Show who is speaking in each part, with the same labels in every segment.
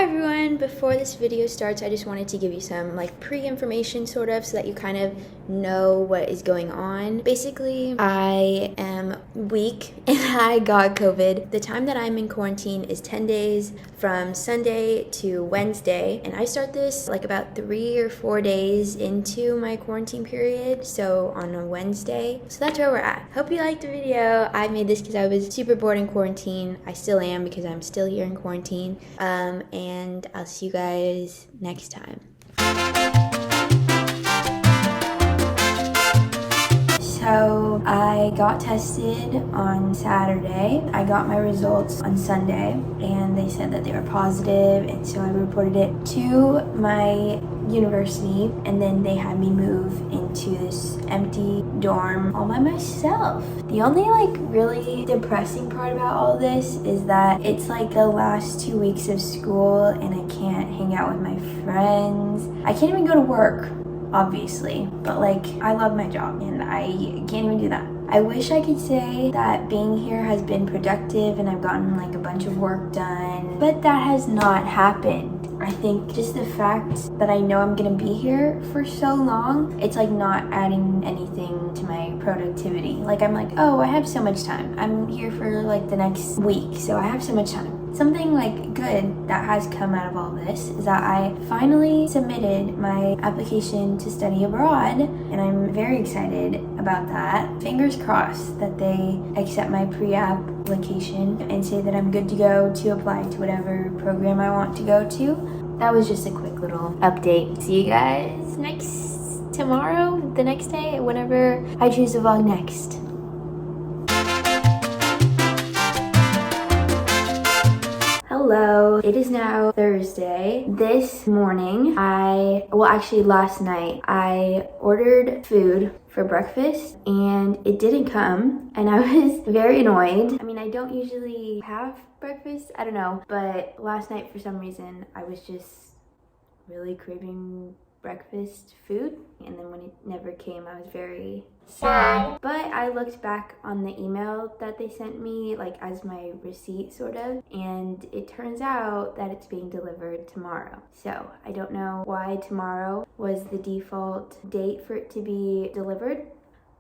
Speaker 1: everyone, before this video starts, I just wanted to give you some pre-information sort of so that you kind of know what is going on. Basically, I am weak and I got COVID. The time that I'm in quarantine is 10 days from Sunday to Wednesday, and I start this about 3 or 4 days into my quarantine period, so on a Wednesday. So that's where we're at. Hope you liked the video. I made this because I was super bored in quarantine. I still am because I'm still here in quarantine. And I'll see you guys next time. So I got tested on Saturday. I got my results on Sunday and they said that they were positive, and so I reported it to my university, and then they had me move into this empty dorm all by myself. The only really depressing part about all this is that it's the last 2 weeks of school and I can't hang out with my friends. I can't even go to work, obviously, but I love my job and I can't even do that. I wish I could say that being here has been productive and I've gotten a bunch of work done, but that has not happened. I think just the fact that I know I'm gonna be here for so long, it's not adding anything to my productivity. I'm oh, I have so much time. I'm here for the next week, so I have so much time. Something good that has come out of all this is that I finally submitted my application to study abroad, and I'm very excited about that. Fingers crossed that they accept my pre-application and say that I'm good to go to apply to whatever program I want to go to. That was just a quick little update. See you guys tomorrow, the next day, whenever I choose to vlog next. Hello, it is now Thursday. This morning, last night, I ordered food for breakfast and it didn't come, and I was very annoyed. I don't usually have breakfast, I don't know, but last night for some reason I was just really craving breakfast food, and then when it never came I was very sad. But I looked back on the email that they sent me as my receipt sort of, and it turns out that it's being delivered tomorrow. So I don't know why tomorrow was the default date for it to be delivered,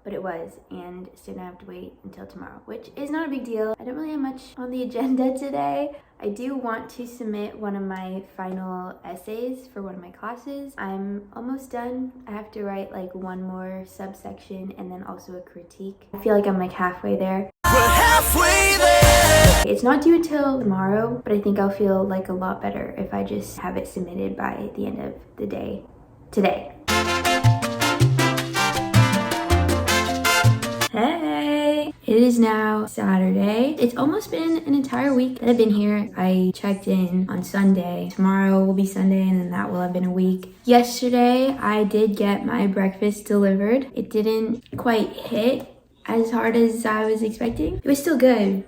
Speaker 1: but it was, and still gonna have to wait until tomorrow, which is not a big deal. I don't really have much on the agenda today. I do want to submit one of my final essays for one of my classes. I'm almost done. I have to write one more subsection and then also a critique. I feel I'm halfway there. We're halfway there! It's not due until tomorrow, but I think I'll feel a lot better if I just have it submitted by the end of the day today. Hey! It is now Saturday. It's almost been an entire week that I've been here. I checked in on Sunday. Tomorrow will be Sunday, and then that will have been a week. Yesterday, I did get my breakfast delivered. It didn't quite hit as hard as I was expecting. It was still good.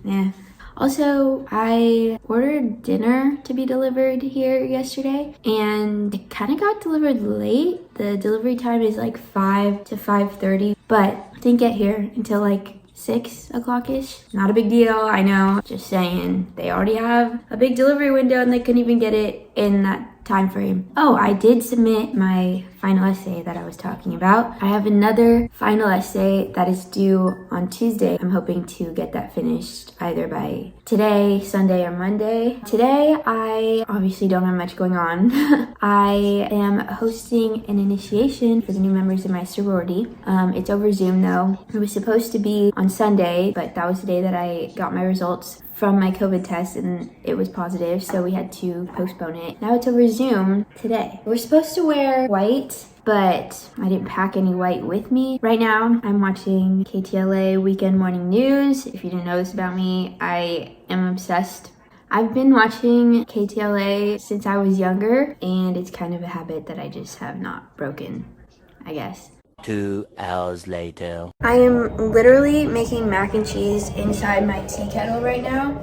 Speaker 1: Yeah. Also, I ordered dinner to be delivered here yesterday, and it kind of got delivered late. The delivery time is 5 to 5:30, but didn't get here until 6 o'clock-ish. Not a big deal, I know. Just saying, they already have a big delivery window and they couldn't even get it in that time frame. Oh, I did submit my final essay that I was talking about. I have another final essay that is due on Tuesday. I'm hoping to get that finished either by today, Sunday, or Monday. Today, I obviously don't have much going on. I am hosting an initiation for the new members of my sorority. It's over Zoom though. It was supposed to be on Sunday, but that was the day that I got my results from my COVID test and it was positive, so we had to postpone it. Now it's over Zoom today. We're supposed to wear white, but I didn't pack any white with me. Right now, I'm watching KTLA Weekend Morning News. If you didn't know this about me, I am obsessed. I've been watching KTLA since I was younger, and it's kind of a habit that I just have not broken, I guess.
Speaker 2: 2 hours later.
Speaker 1: I am literally making mac and cheese inside my tea kettle right now.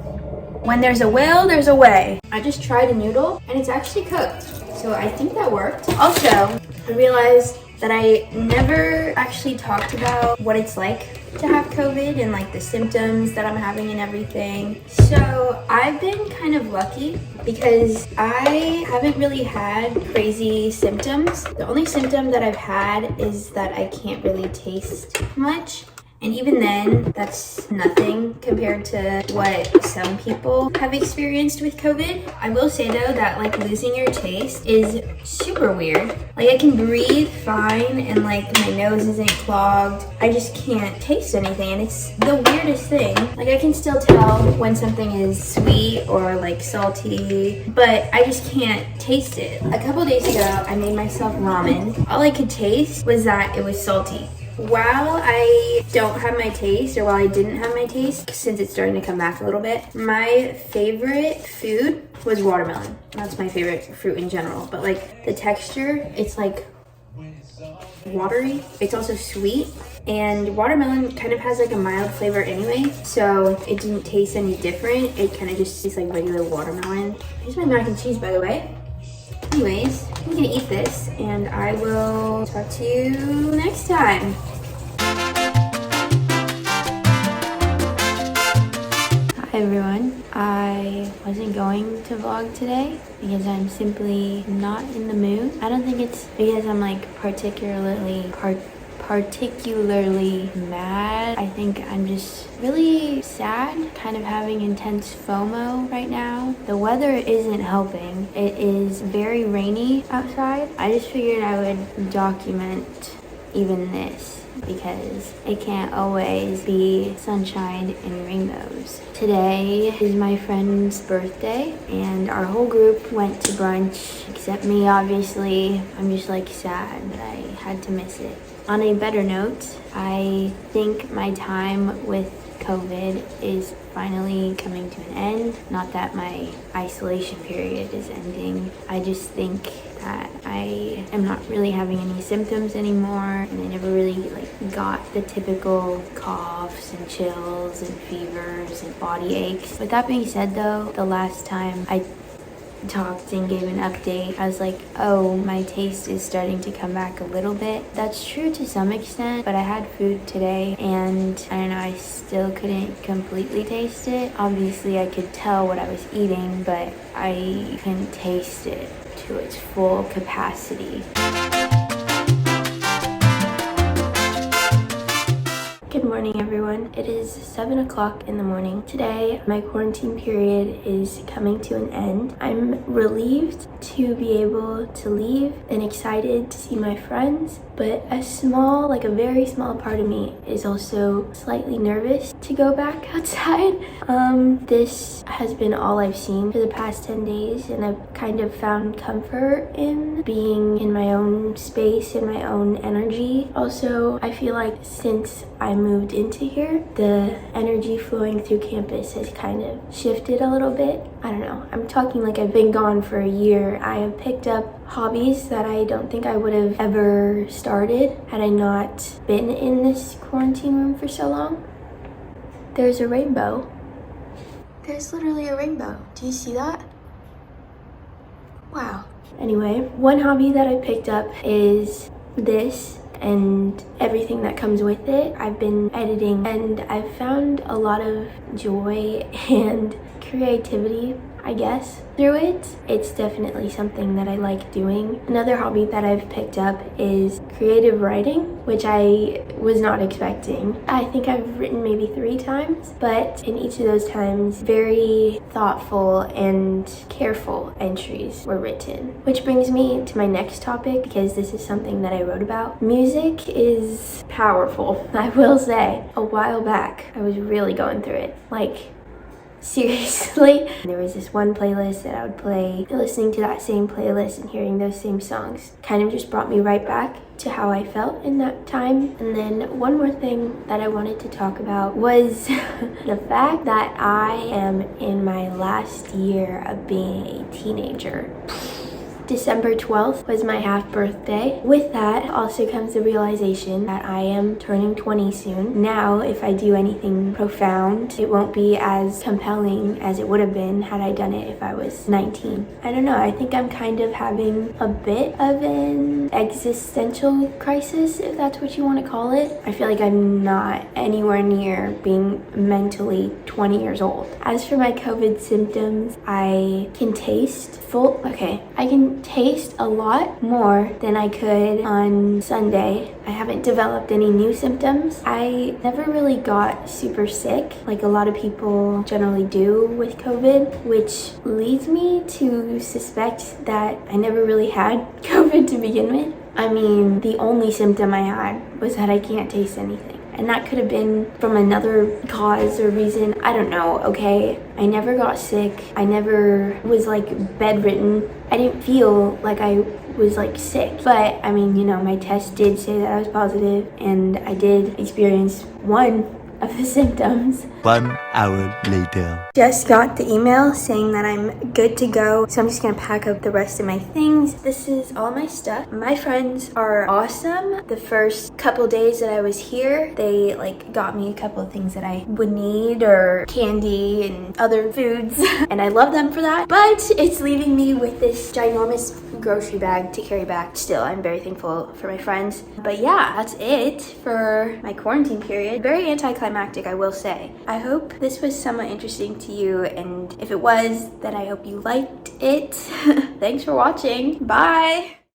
Speaker 1: When there's a will, there's a way. I just tried a noodle and it's actually cooked, so I think that worked. Also, I realized that I never actually talked about what it's like to have COVID and like the symptoms that I'm having and everything. So I've been kind of lucky because I haven't really had crazy symptoms. The only symptom that I've had is that I can't really taste much. And even then, that's nothing compared to what some people have experienced with COVID. I will say though that like losing your taste is super weird. Like I can breathe fine and like my nose isn't clogged. I just can't taste anything and it's the weirdest thing. Like I can still tell when something is sweet or like salty, but I just can't taste it. A couple days ago, I made myself ramen. All I could taste was that it was salty. While I don't have my taste, or while I didn't have my taste, since it's starting to come back a little bit, my favorite food was watermelon. That's my favorite fruit in general, but like the texture, it's like watery. It's also sweet, and watermelon kind of has like a mild flavor anyway, so it didn't taste any different. It kind of just tastes like regular watermelon. Here's my mac and cheese, by the way. Anyways, I'm gonna eat this and I will talk to you next time. Hi everyone. I wasn't going to vlog today because I'm simply not in the mood. I don't think it's because I'm like particularly mad. I think I'm just really sad, kind of having intense FOMO right now. The weather isn't helping. It is very rainy outside. I just figured I would document even this because it can't always be sunshine and rainbows. Today is my friend's birthday and our whole group went to brunch, except me obviously. I'm just like sad that I had to miss it. On a better note, I think my time with COVID is finally coming to an end. Not that my isolation period is ending. I just think that I am not really having any symptoms anymore, and I never really like got the typical coughs and chills and fevers and body aches. With that being said though, the last time I talked and gave an update, I was like, oh, my taste is starting to come back a little bit. That's true to some extent, but I had food today and I don't know, I still couldn't completely taste it. Obviously I could tell what I was eating, but I couldn't taste it to its full capacity. Good morning everyone. It is 7 o'clock in the morning. Today, my quarantine period is coming to an end. I'm relieved to be able to leave and excited to see my friends, but a very small part of me is also slightly nervous to go back outside. This has been all I've seen for the past 10 days, and I've kind of found comfort in being in my own space, in my own energy. Also, I feel like since I moved into here, the energy flowing through campus has kind of shifted a little bit. I don't know, I'm talking like I've been gone for a year. I have picked up hobbies that I don't think I would have ever started had I not been in this quarantine room for so long. There's a rainbow. There's literally a rainbow. Do you see that? Wow. Anyway, one hobby that I picked up is this and everything that comes with it. I've been editing and I've found a lot of joy and creativity, I guess, through it. It's definitely something that I like doing. Another hobby that I've picked up is creative writing, which I was not expecting. I think I've written maybe 3 times, but in each of those times, very thoughtful and careful entries were written. Which brings me to my next topic, because this is something that I wrote about. Music is powerful, I will say. A while back, I was really going through it. Seriously. There was this one playlist that I would play. Listening to that same playlist and hearing those same songs kind of just brought me right back to how I felt in that time. And then one more thing that I wanted to talk about was the fact that I am in my last year of being a teenager. December 12th was my half birthday. With that also comes the realization that I am turning 20 soon. Now, if I do anything profound, it won't be as compelling as it would have been had I done it if I was 19. I don't know, I think I'm kind of having a bit of an existential crisis, if that's what you want to call it. I feel like I'm not anywhere near being mentally 20 years old. As for my COVID symptoms, I can taste a lot more than I could on Sunday. I haven't developed any new symptoms. I never really got super sick like a lot of people generally do with COVID, which leads me to suspect that I never really had COVID to begin with. I mean, the only symptom I had was that I can't taste anything. And that could have been from another cause or reason. I don't know, okay? I never got sick. I never was like bedridden. I didn't feel like I was like sick. But I mean, you know, my test did say that I was positive, and I did experience one of the symptoms.
Speaker 2: 1 hour later.
Speaker 1: Just got the email saying that I'm good to go, so I'm just gonna pack up the rest of my things. This is all my stuff. My friends are awesome. The first couple days that I was here, they like got me a couple of things that I would need, or candy and other foods, and I love them for that. But it's leaving me with this ginormous grocery bag to carry back. Still, I'm very thankful for my friends. But yeah, that's it for my quarantine period. Very anticlimactic, I will say. I hope this was somewhat interesting to you, and if it was, then I hope you liked it. Thanks for watching. Bye!